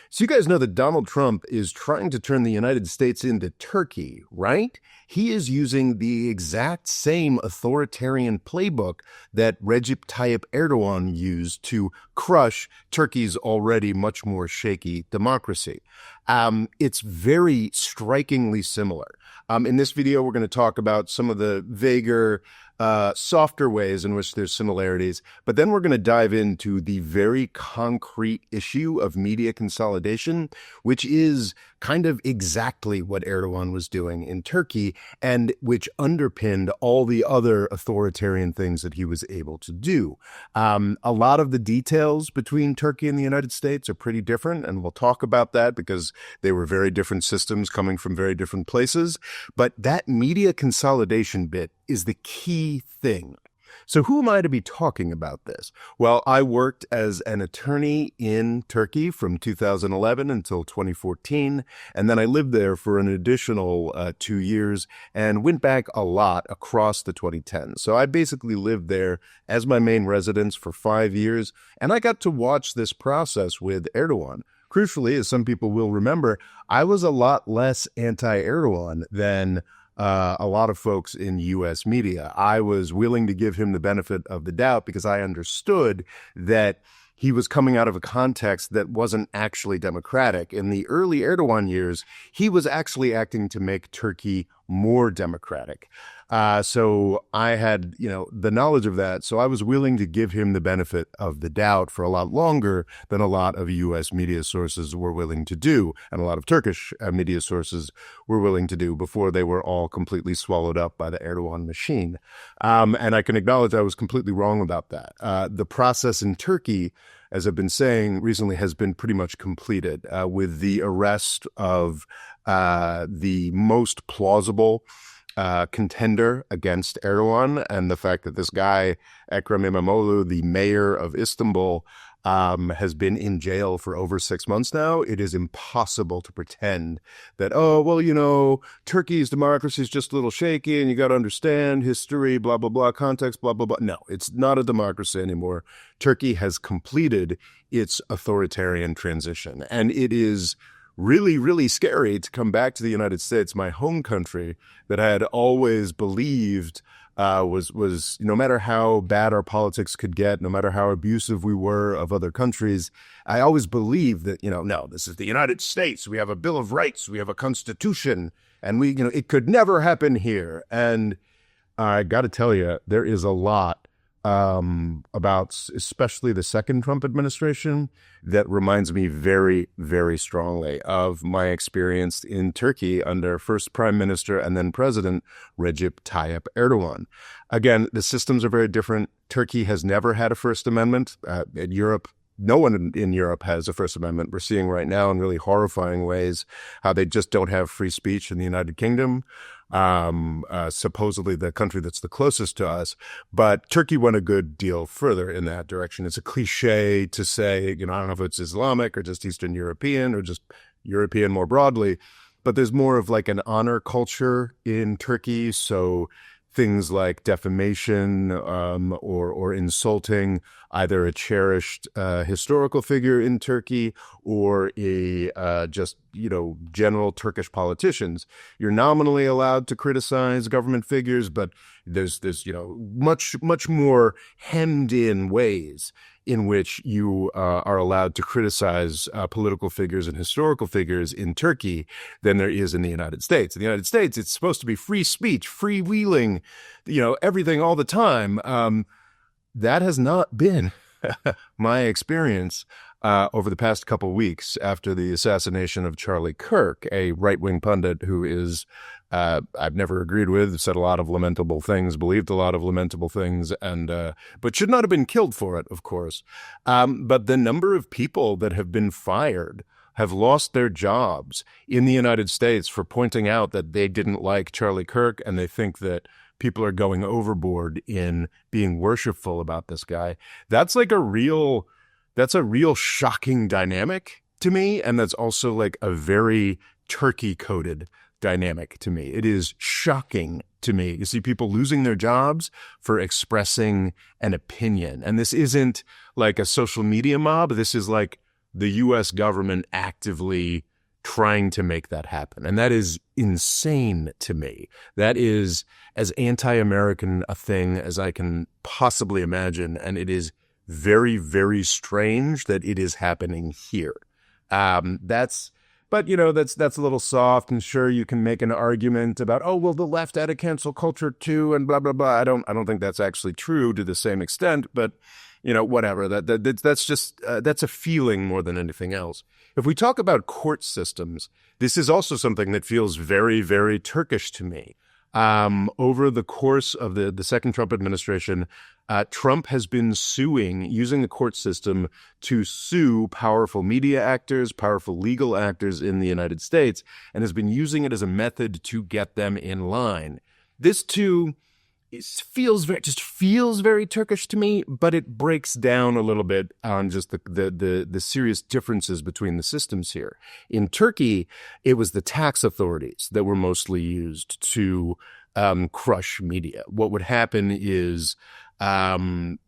So you guys know that Donald Trump is trying to turn the United States into Turkey, right? He is using the exact same authoritarian playbook that Recep Tayyip Erdogan used to crush Turkey's already much more shaky democracy. It's very strikingly similar. In this video, we're going to talk about some of the vaguer, softer ways in which there's similarities, but then we're going to dive into the very concrete issue of media consolidation, which is kind of exactly what Erdogan was doing in Turkey and which underpinned all the other authoritarian things that he was able to do. A lot of the details between Turkey and the United States are pretty different, and we'll talk about that because they were very different systems coming from very different places. But that media consolidation bit is the key thing. So who am I to be talking about this? Well, I worked as an attorney in Turkey from 2011 until 2014, and then I lived there for an additional 2 years and went back a lot across the 2010s. So I basically lived there as my main residence for 5 years, and I got to watch this process with Erdogan. Crucially, as some people will remember, I was a lot less anti-Erdogan than a lot of folks in U.S. media. I was willing to give him the benefit of the doubt because I understood that he was coming out of a context that wasn't actually democratic. In the early Erdogan years, he was actually acting to make Turkey more democratic. So I had, the knowledge of that. So I was willing to give him the benefit of the doubt for a lot longer than a lot of U.S. media sources were willing to do, and a lot of Turkish media sources were willing to do before they were all completely swallowed up by the Erdogan machine. And I can acknowledge I was completely wrong about that. The process in Turkey, as I've been saying recently, has been pretty much completed with the arrest of the most plausible contender against Erdogan, and the fact that this guy, Ekrem İmamoğlu, the mayor of Istanbul, has been in jail for over 6 months now. It is impossible to pretend that, Turkey's democracy is just a little shaky and you got to understand history, blah, blah, blah, context, blah, blah, blah. No, it's not a democracy anymore. Turkey has completed its authoritarian transition, and it is really, really scary to come back to the United States, my home country, that I had always believed was no matter how bad our politics could get, no matter how abusive we were of other countries, I always believed that, no, this is the United States. We have a Bill of Rights. We have a Constitution. And it could never happen here. And I got to tell you, there is a lot about especially the second Trump administration that reminds me very, very strongly of my experience in Turkey under first Prime Minister and then President Recep Tayyip Erdogan. Again, the systems are very different. Turkey has never had a First Amendment. In Europe, no one in Europe has a First Amendment. We're seeing right now in really horrifying ways how they just don't have free speech in the United Kingdom. Supposedly the country that's the closest to us, but Turkey went a good deal further in that direction. It's a cliche to say, I don't know if it's Islamic or just Eastern European or just European more broadly, but there's more of like an honor culture in Turkey. So things like defamation or insulting either a cherished historical figure in Turkey or a general Turkish politicians. You're nominally allowed to criticize government figures, but there's much more hemmed in ways in which you are allowed to criticize political figures and historical figures in Turkey than there is in the United States. In the United States, it's supposed to be free speech, freewheeling, everything all the time. That has not been my experience over the past couple of weeks after the assassination of Charlie Kirk, a right-wing pundit who is I've never agreed with, said a lot of lamentable things, believed a lot of lamentable things, and but should not have been killed for it, of course. But the number of people that have been fired, have lost their jobs in the United States for pointing out that they didn't like Charlie Kirk and they think that people are going overboard in being worshipful about this guy. That's a real shocking dynamic to me. And that's also like a very Turkey-coded dynamic to me. It is shocking to me. You see people losing their jobs for expressing an opinion. And this isn't like a social media mob. This is like the U.S. government actively trying to make that happen. And that is insane to me. That is as anti-American a thing as I can possibly imagine. And it is very, very strange that it is happening here. But that's a little soft, and sure, you can make an argument about, oh, well, the left had a cancel culture too, and blah, blah, blah. I don't think that's actually true to the same extent, but whatever. That's just that's a feeling more than anything else. If we talk about court systems, this is also something that feels very, very Turkish to me. Over the course of the second Trump administration, Trump has been using the court system to sue powerful media actors, powerful legal actors in the United States, and has been using it as a method to get them in line. This too feels very Turkish to me, but it breaks down a little bit on just the serious differences between the systems here. In Turkey, it was the tax authorities that were mostly used to crush media. What would happen is, especially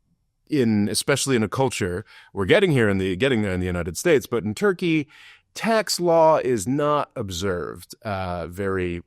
in a culture we're getting there in the United States, but in Turkey, tax law is not observed very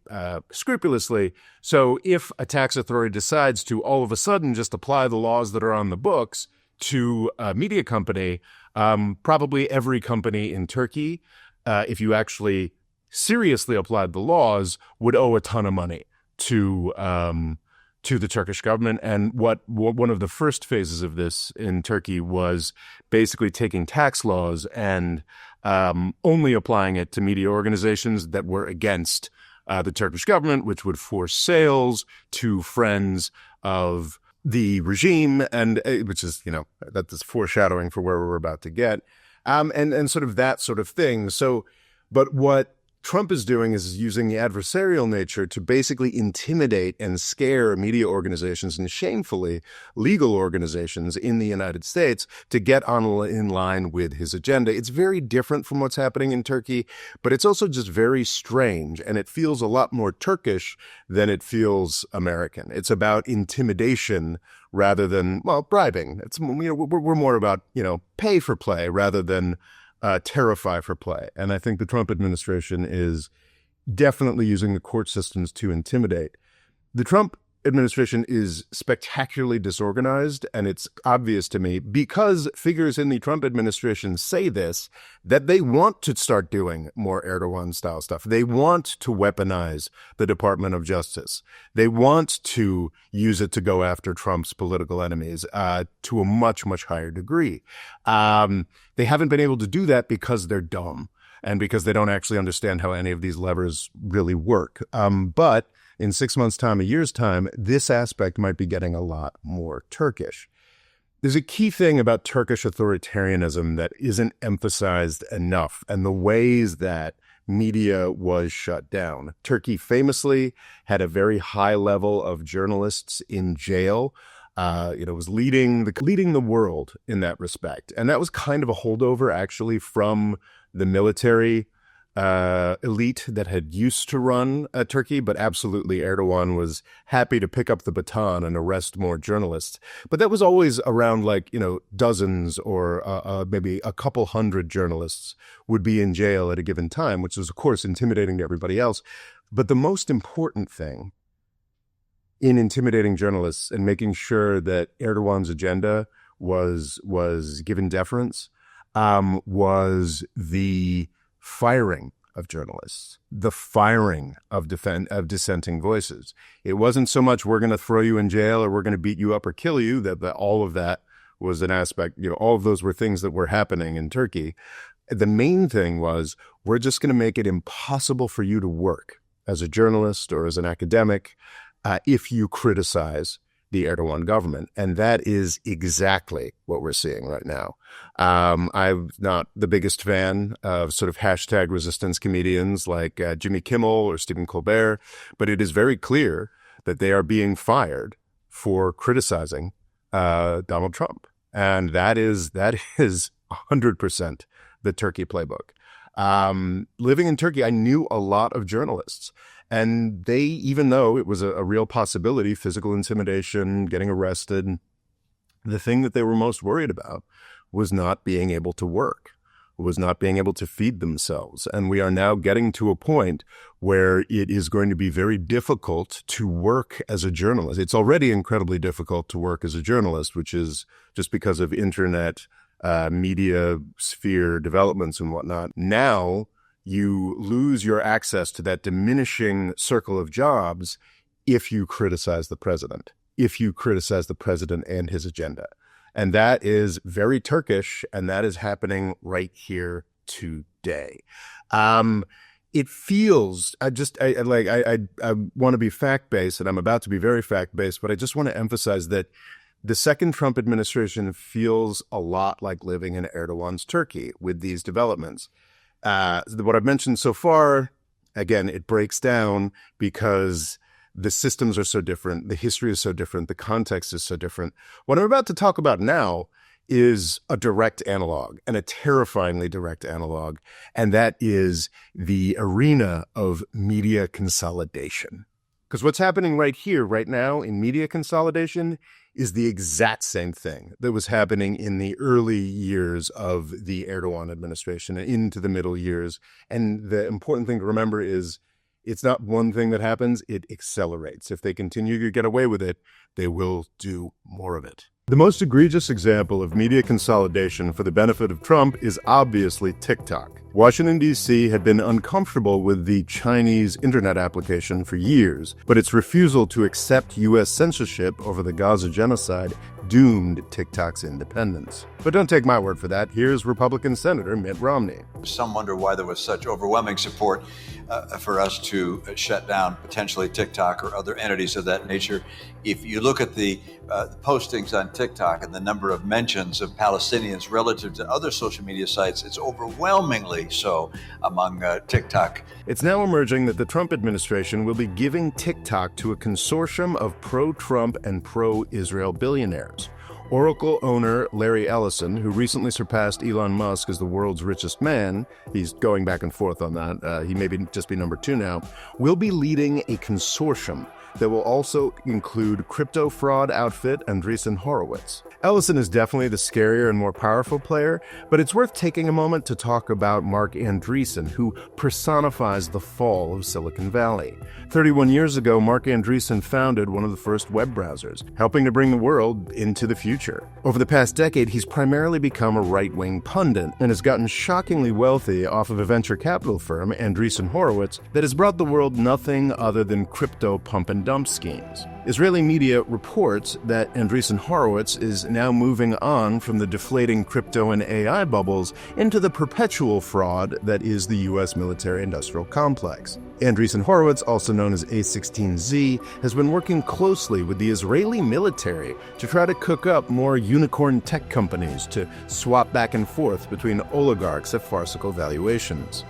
scrupulously. So if a tax authority decides to all of a sudden just apply the laws that are on the books to a media company, probably every company in Turkey, if you actually seriously applied the laws, would owe a ton of money to the Turkish government. And one of the first phases of this in Turkey was basically taking tax laws and only applying it to media organizations that were against the Turkish government, which would force sales to friends of the regime, and which is, that's foreshadowing for where we're about to get, and sort of that sort of thing. So, but what Trump is doing is using the adversarial nature to basically intimidate and scare media organizations and shamefully legal organizations in the United States to get in line with his agenda. It's very different from what's happening in Turkey, but it's also just very strange, and it feels a lot more Turkish than it feels American. It's about intimidation rather than, bribing. It's, we're more about, pay for play rather than terrify for play. And I think the Trump administration is definitely using the court systems to intimidate. The Trump administration is spectacularly disorganized, and it's obvious to me because figures in the Trump administration say this, that they want to start doing more Erdogan-style stuff. They want to weaponize the Department of Justice. They want to use it to go after Trump's political enemies to a much, much higher degree. They haven't been able to do that because they're dumb and because they don't actually understand how any of these levers really work. But in 6 months' time, a year's time, this aspect might be getting a lot more Turkish. There's a key thing about Turkish authoritarianism that isn't emphasized enough, and the ways that media was shut down. Turkey famously had a very high level of journalists in jail. Was leading the world in that respect. And that was kind of a holdover, actually, from the military elite that had used to run Turkey, but absolutely Erdogan was happy to pick up the baton and arrest more journalists. But that was always around dozens or maybe a couple hundred journalists would be in jail at a given time, which was, of course, intimidating to everybody else. But the most important thing in intimidating journalists and making sure that Erdogan's agenda was given deference was the firing of journalists, the firing of dissenting voices. It wasn't so much we're going to throw you in jail or we're going to beat you up or kill you, that all of that was an aspect, all of those were things that were happening in Turkey. The main thing was we're just going to make it impossible for you to work as a journalist or as an academic if you criticize the Erdogan government. And that is exactly what we're seeing right now. I'm not the biggest fan of sort of hashtag resistance comedians like Jimmy Kimmel or Stephen Colbert, but it is very clear that they are being fired for criticizing Donald Trump. And that is 100% the Turkey playbook. Living in Turkey, I knew a lot of journalists. And they, even though it was a real possibility, physical intimidation, getting arrested, the thing that they were most worried about was not being able to work, was not being able to feed themselves. And we are now getting to a point where it is going to be very difficult to work as a journalist. It's already incredibly difficult to work as a journalist, which is just because of internet, media sphere developments and whatnot. Now you lose your access to that diminishing circle of jobs if you criticize the president, and his agenda. And that is very Turkish, and that is happening right here today. It feels, I want to be fact-based, and I'm about to be very fact-based, but I just want to emphasize that the second Trump administration feels a lot like living in Erdogan's Turkey with these developments. What I've mentioned so far, again, it breaks down because the systems are so different, the history is so different, the context is so different. What I'm about to talk about now is a direct analog, and a terrifyingly direct analog, and that is the arena of media consolidation. Because what's happening right here, right now in media consolidation is the exact same thing that was happening in the early years of the Erdogan administration and into the middle years. And the important thing to remember is it's not one thing that happens, it accelerates. If they continue to get away with it, they will do more of it. The most egregious example of media consolidation for the benefit of Trump is obviously TikTok. Washington, D.C. had been uncomfortable with the Chinese internet application for years, but its refusal to accept U.S. censorship over the Gaza genocide doomed TikTok's independence. But don't take my word for that. Here's Republican Senator Mitt Romney. Some wonder why there was such overwhelming support for us to shut down potentially TikTok or other entities of that nature. If you look at the postings on TikTok and the number of mentions of Palestinians relative to other social media sites, it's overwhelmingly so among TikTok. It's now emerging that the Trump administration will be giving TikTok to a consortium of pro-Trump and pro-Israel billionaires. Oracle owner Larry Ellison, who recently surpassed Elon Musk as the world's richest man, he's going back and forth on that, he may just be number 2 now, will be leading a consortium that will also include crypto fraud outfit Andreessen Horowitz. Ellison is definitely the scarier and more powerful player, but it's worth taking a moment to talk about Mark Andreessen, who personifies the fall of Silicon Valley. 31 years ago, Mark Andreessen founded one of the first web browsers, helping to bring the world into the future. Over the past decade, he's primarily become a right-wing pundit and has gotten shockingly wealthy off of a venture capital firm, Andreessen Horowitz, that has brought the world nothing other than crypto pump-and-dump schemes. Israeli media reports that Andreessen Horowitz is now moving on from the deflating crypto and AI bubbles into the perpetual fraud that is the U.S. military-industrial complex. Andreessen Horowitz, also known as A16Z, has been working closely with the Israeli military to try to cook up more unicorn tech companies to swap back and forth between oligarchs at farcical valuations.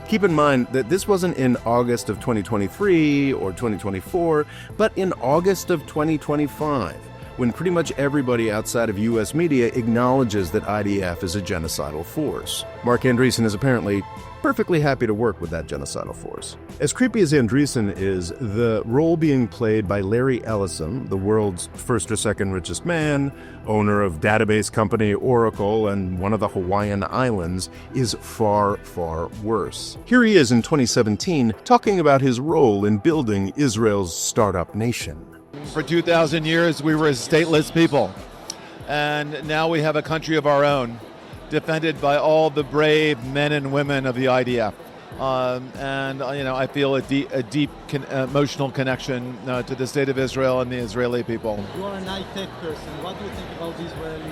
Keep in mind that this wasn't in August of 2023 or 2024, but in August of 2025, when pretty much everybody outside of U.S. media acknowledges that IDF is a genocidal force. Mark Andreessen is apparently perfectly happy to work with that genocidal force. As creepy as Andreessen is, the role being played by Larry Ellison, the world's first or second richest man, owner of database company Oracle and one of the Hawaiian Islands, is far, far worse. Here he is in 2017 talking about his role in building Israel's startup nation. For 2,000 years, we were a stateless people, and now we have a country of our own, defended by all the brave men and women of the IDF. I feel a deep emotional connection to the state of Israel and the Israeli people. You are an high-tech person. What do you think about Israeli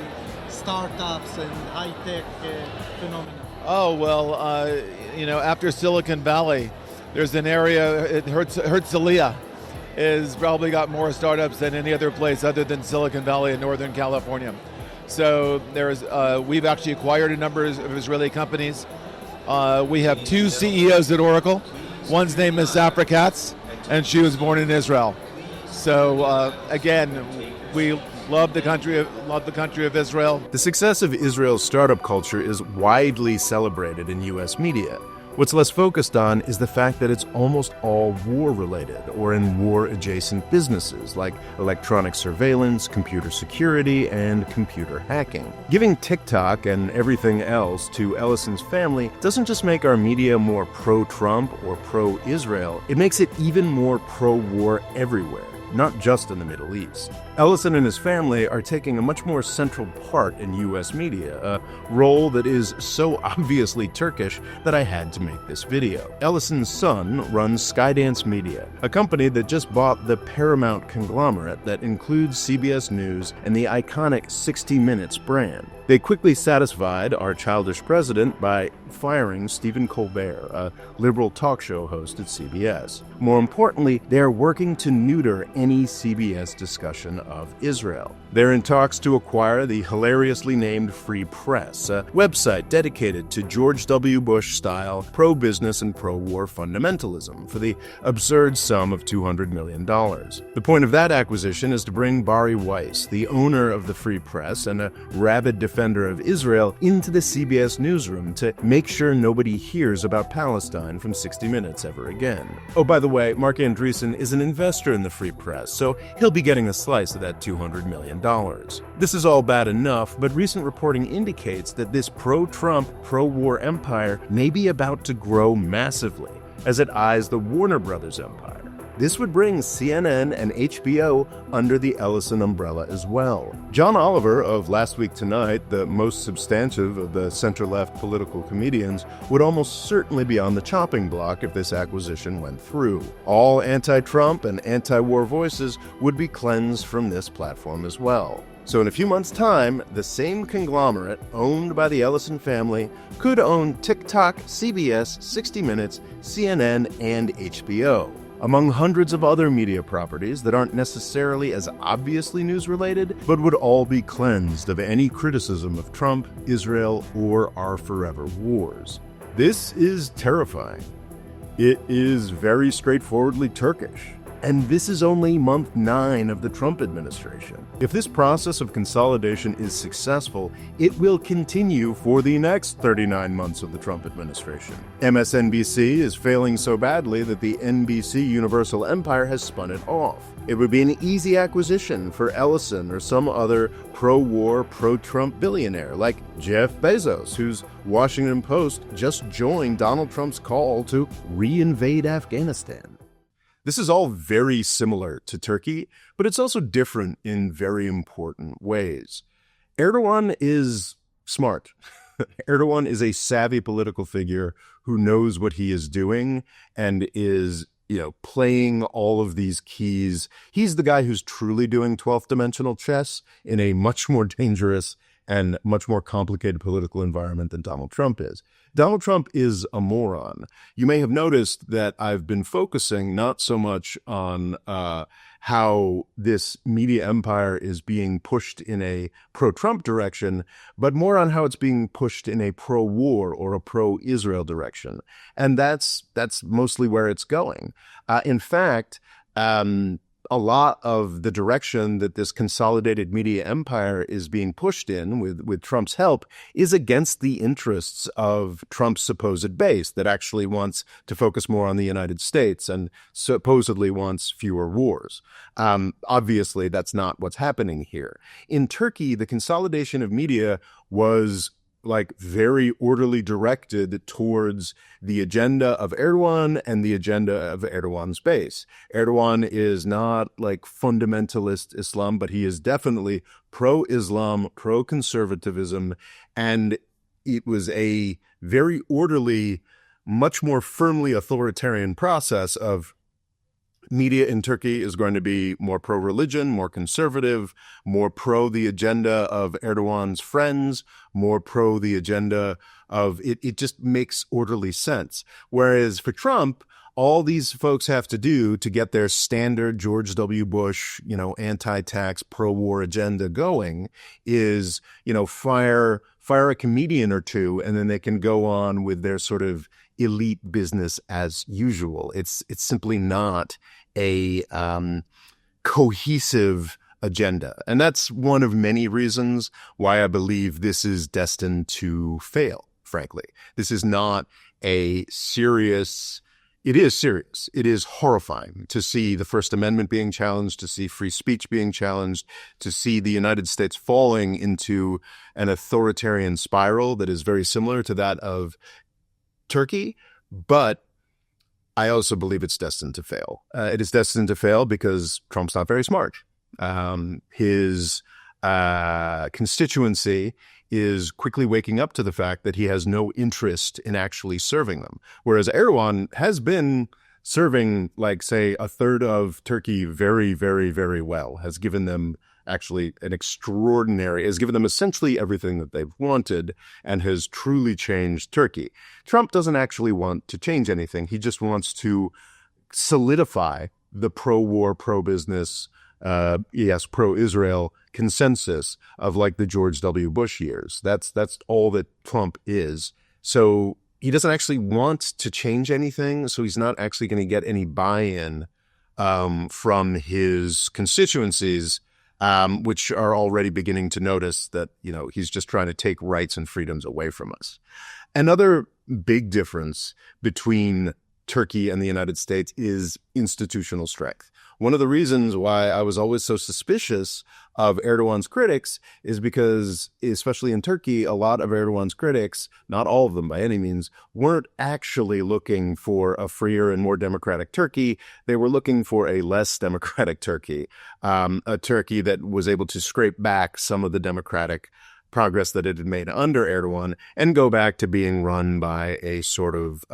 startups and high-tech phenomena? Oh, well, after Silicon Valley, there's an area, Herzliya, has probably got more startups than any other place other than Silicon Valley in Northern California. So we've actually acquired a number of Israeli companies. We have 2 CEOs at Oracle. One's name is Safra Katz, and she was born in Israel. So again, we love the country of Israel. The success of Israel's startup culture is widely celebrated in U.S. media. What's less focused on is the fact that it's almost all war-related or in war-adjacent businesses like electronic surveillance, computer security, and computer hacking. Giving TikTok and everything else to Ellison's family doesn't just make our media more pro-Trump or pro-Israel, it makes it even more pro-war everywhere, not just in the Middle East. Ellison and his family are taking a much more central part in U.S. media, a role that is so obviously Turkish that I had to make this video. Ellison's son runs Skydance Media, a company that just bought the Paramount conglomerate that includes CBS News and the iconic 60 Minutes brand. They quickly satisfied our childish president by firing Stephen Colbert, a liberal talk show host at CBS. More importantly, they're working to neuter any CBS discussion of Israel. They're in talks to acquire the hilariously named Free Press, a website dedicated to George W. Bush-style pro-business and pro-war fundamentalism for the absurd sum of $200 million. The point of that acquisition is to bring Bari Weiss, the owner of the Free Press and a rabid defender of Israel, into the CBS newsroom to make sure nobody hears about Palestine from 60 Minutes ever again. Oh, by the way, Mark Andreessen is an investor in the Free Press, so he'll be getting a slice of that $200 million. This is all bad enough, but recent reporting indicates that this pro-Trump, pro-war empire may be about to grow massively as it eyes the Warner Brothers empire. This would bring CNN and HBO under the Ellison umbrella as well. John Oliver of Last Week Tonight, the most substantive of the center-left political comedians, would almost certainly be on the chopping block if this acquisition went through. All anti-Trump and anti-war voices would be cleansed from this platform as well. So in a few months' time, the same conglomerate owned by the Ellison family could own TikTok, CBS, 60 Minutes, CNN, and HBO, among hundreds of other media properties that aren't necessarily as obviously news-related, but would all be cleansed of any criticism of Trump, Israel, or our forever wars. This is terrifying. It is very straightforwardly Turkish. And this is only month 9 of the Trump administration. If this process of consolidation is successful, it will continue for the next 39 months of the Trump administration. MSNBC is failing so badly that the NBC Universal Empire has spun it off. It would be an easy acquisition for Ellison or some other pro-war, pro-Trump billionaire like Jeff Bezos, whose Washington Post just joined Donald Trump's call to reinvade Afghanistan. This is all very similar to Turkey, but it's also different in very important ways. Erdogan is smart. Erdogan is a savvy political figure who knows what he is doing and is, playing all of these keys. He's the guy who's truly doing 12th dimensional chess in a much more dangerous and much more complicated political environment than Donald Trump is. Donald Trump is a moron. You may have noticed that I've been focusing not so much on how this media empire is being pushed in a pro-Trump direction, but more on how it's being pushed in a pro-war or a pro-Israel direction. And that's mostly where it's going. In fact, a lot of the direction that this consolidated media empire is being pushed in with Trump's help is against the interests of Trump's supposed base that actually wants to focus more on the United States and supposedly wants fewer wars. Obviously, that's not what's happening here. In Turkey, the consolidation of media was very orderly directed towards the agenda of Erdogan and the agenda of Erdogan's base. Erdogan is not fundamentalist Islam, but he is definitely pro-Islam, pro-conservatism, and it was a very orderly, much more firmly authoritarian process of media in Turkey is going to be more pro-religion, more conservative, more pro the agenda of Erdogan's friends, more pro the agenda of it. It just makes orderly sense. Whereas for Trump, all these folks have to do to get their standard George W. Bush, anti-tax, pro-war agenda going is, fire a comedian or two, and then they can go on with their sort of elite business as usual. It's simply not a cohesive agenda. And that's one of many reasons why I believe this is destined to fail, frankly. This is not a serious, it is serious. It is horrifying to see the First Amendment being challenged, to see free speech being challenged, to see the United States falling into an authoritarian spiral that is very similar to that of Turkey. But I also believe it's destined to fail. It is destined to fail because Trump's not very smart. His constituency is quickly waking up to the fact that he has no interest in actually serving them. Whereas Erdogan has been serving, like, say, a third of Turkey very, very, very well, has given them actually has given them essentially everything that they've wanted and has truly changed Turkey. Trump doesn't actually want to change anything. He just wants to solidify the pro-war, pro-business, pro-Israel consensus of like the George W. Bush years. That's all that Trump is. So he doesn't actually want to change anything. So he's not actually going to get any buy-in from his constituencies, which are already beginning to notice that, he's just trying to take rights and freedoms away from us. Another big difference between Turkey and the United States is institutional strength. One of the reasons why I was always so suspicious of Erdogan's critics is because, especially in Turkey, a lot of Erdogan's critics, not all of them by any means, weren't actually looking for a freer and more democratic Turkey. They were looking for a less democratic Turkey, a Turkey that was able to scrape back some of the democratic progress that it had made under Erdogan and go back to being run by a sort of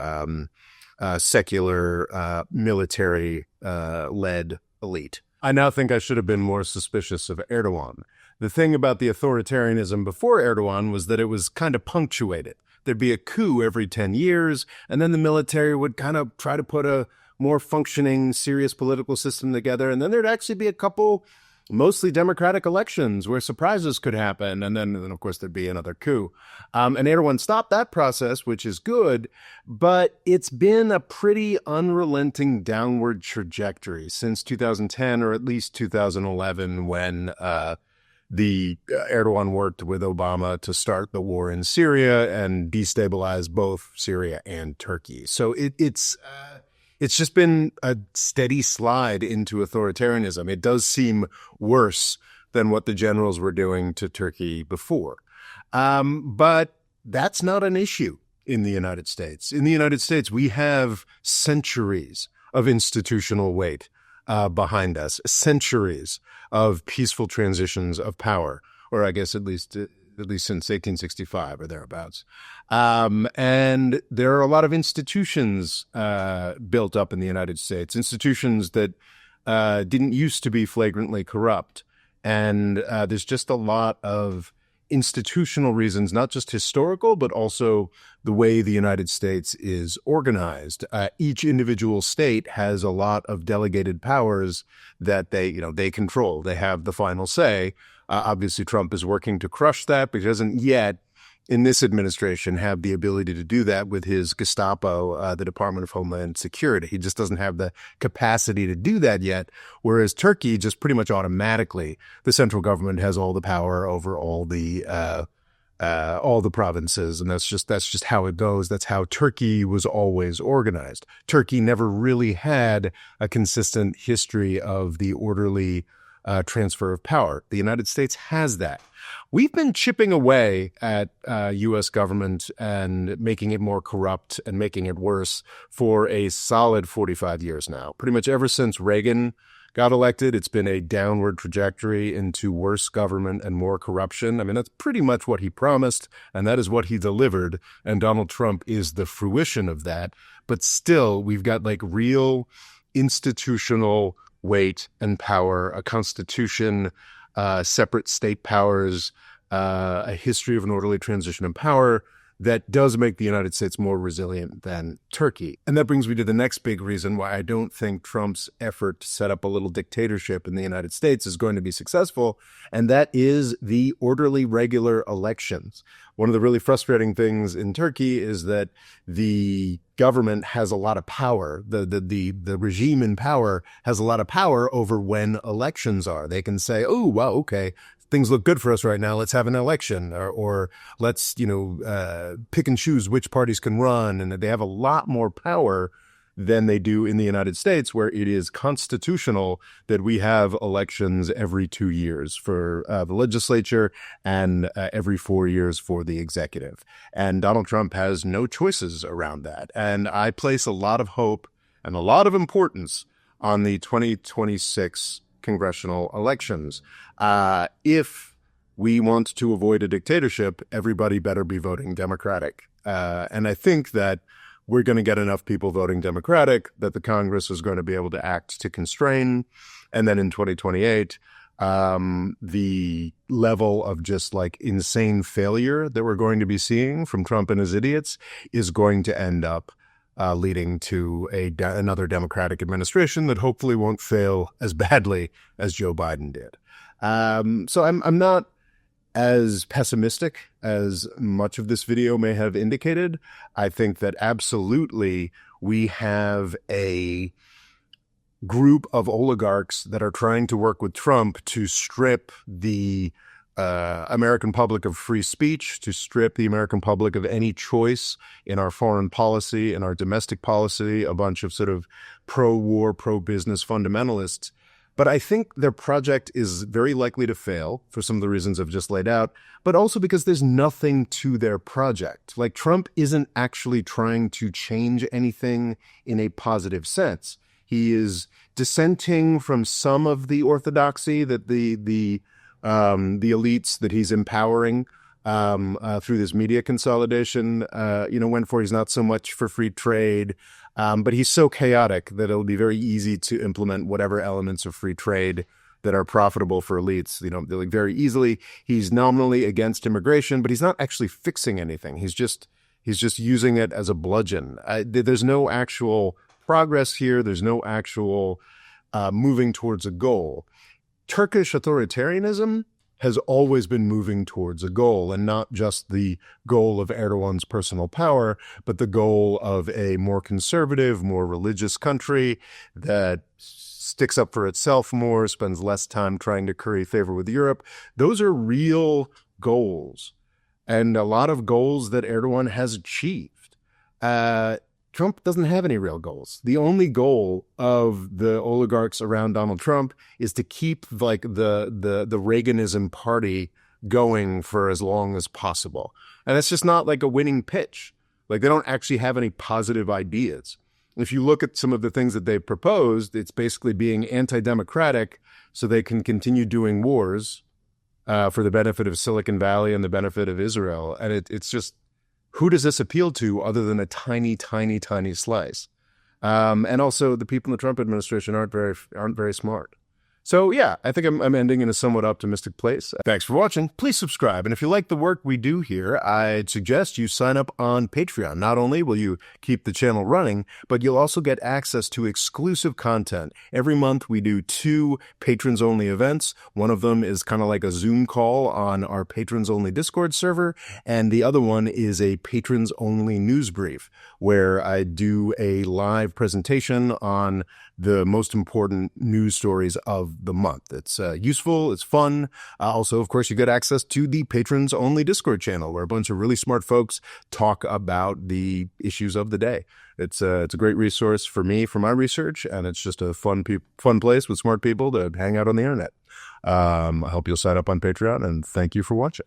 secular, military-led elite. I now think I should have been more suspicious of Erdogan. The thing about the authoritarianism before Erdogan was that it was kind of punctuated. There'd be a coup every 10 years, and then the military would kind of try to put a more functioning, serious political system together, and then there'd actually be a couple mostly democratic elections where surprises could happen. And then of course, there'd be another coup. And Erdogan stopped that process, which is good, but it's been a pretty unrelenting downward trajectory since 2010, or at least 2011, when the Erdogan worked with Obama to start the war in Syria and destabilize both Syria and Turkey. So it's just been a steady slide into authoritarianism. It does seem worse than what the generals were doing to Turkey before. But that's not an issue in the United States. In the United States, we have centuries of institutional weight behind us, centuries of peaceful transitions of power, or I guess at least since 1865 or thereabouts. And there are a lot of institutions built up in the United States, institutions that didn't used to be flagrantly corrupt. And there's just a lot of institutional reasons, not just historical, but also the way the United States is organized. Each individual state has a lot of delegated powers that they control. They have the final say. Obviously, Trump is working to crush that, but he doesn't yet, in this administration, have the ability to do that with his Gestapo, the Department of Homeland Security. He just doesn't have the capacity to do that yet, whereas Turkey, just pretty much automatically, the central government has all the power over all the provinces, and that's just how it goes. That's how Turkey was always organized. Turkey never really had a consistent history of the orderly transfer of power. The United States has that. We've been chipping away at U.S. government and making it more corrupt and making it worse for a solid 45 years now. Pretty much ever since Reagan got elected, it's been a downward trajectory into worse government and more corruption. I mean, that's pretty much what he promised, and that is what he delivered. And Donald Trump is the fruition of that. But still, we've got like real institutional weight and power, a constitution, separate state powers, a history of an orderly transition of power that does make the United States more resilient than Turkey. And that brings me to the next big reason why I don't think Trump's effort to set up a little dictatorship in the United States is going to be successful, and that is the orderly, regular elections. One of the really frustrating things in Turkey is that the government has a lot of power. The regime in power has a lot of power over when elections are. They can say, oh, well, okay, things look good for us right now. Let's have an election, or let's, pick and choose which parties can run. And they have a lot more power than they do in the United States, where it is constitutional that we have elections every 2 years for the legislature and every 4 years for the executive. And Donald Trump has no choices around that. And I place a lot of hope and a lot of importance on the 2026 congressional elections. If we want to avoid a dictatorship, everybody better be voting Democratic. And I think that we're going to get enough people voting Democratic that the Congress is going to be able to act to constrain. And then in 2028, the level of just like insane failure that we're going to be seeing from Trump and his idiots is going to end up leading to another Democratic administration that hopefully won't fail as badly as Joe Biden did. So I'm not as pessimistic as much of this video may have indicated. I think that absolutely we have a group of oligarchs that are trying to work with Trump to strip the American public of free speech, to strip the American public of any choice in our foreign policy, in our domestic policy, a bunch of sort of pro-war, pro-business fundamentalists. But I think their project is very likely to fail for some of the reasons I've just laid out, but also because there's nothing to their project. Like, Trump isn't actually trying to change anything in a positive sense. He is dissenting from some of the orthodoxy that the elites that he's empowering through this media consolidation, went for. He's not so much for free trade. But he's so chaotic that it'll be very easy to implement whatever elements of free trade that are profitable for elites, like very easily. He's nominally against immigration, but he's not actually fixing anything. He's just using it as a bludgeon. There's no actual progress here. There's no actual moving towards a goal. Turkish authoritarianism has always been moving towards a goal, and not just the goal of Erdogan's personal power, but the goal of a more conservative, more religious country that sticks up for itself more, spends less time trying to curry favor with Europe. Those are real goals, and a lot of goals that Erdogan has achieved. Trump doesn't have any real goals. The only goal of the oligarchs around Donald Trump is to keep like the Reaganism party going for as long as possible. And it's just not like a winning pitch. Like, they don't actually have any positive ideas. If you look at some of the things that they've proposed, it's basically being anti-democratic so they can continue doing wars for the benefit of Silicon Valley and the benefit of Israel. And it's just, who does this appeal to other than a tiny, tiny, tiny slice? And also, the people in the Trump administration aren't very smart. So yeah, I think I'm ending in a somewhat optimistic place. Thanks for watching. Please subscribe. And if you like the work we do here, I'd suggest you sign up on Patreon. Not only will you keep the channel running, but you'll also get access to exclusive content. Every month we do 2 patrons-only events. One of them is kind of like a Zoom call on our patrons-only Discord server. And the other one is a patrons-only news brief, where I do a live presentation on the most important news stories of the month. It's useful, it's fun. Also, of course, you get access to the patrons-only Discord channel, where a bunch of really smart folks talk about the issues of the day. It's a great resource for me, for my research, and it's just a fun place with smart people to hang out on the internet. I hope you'll sign up on Patreon, and thank you for watching.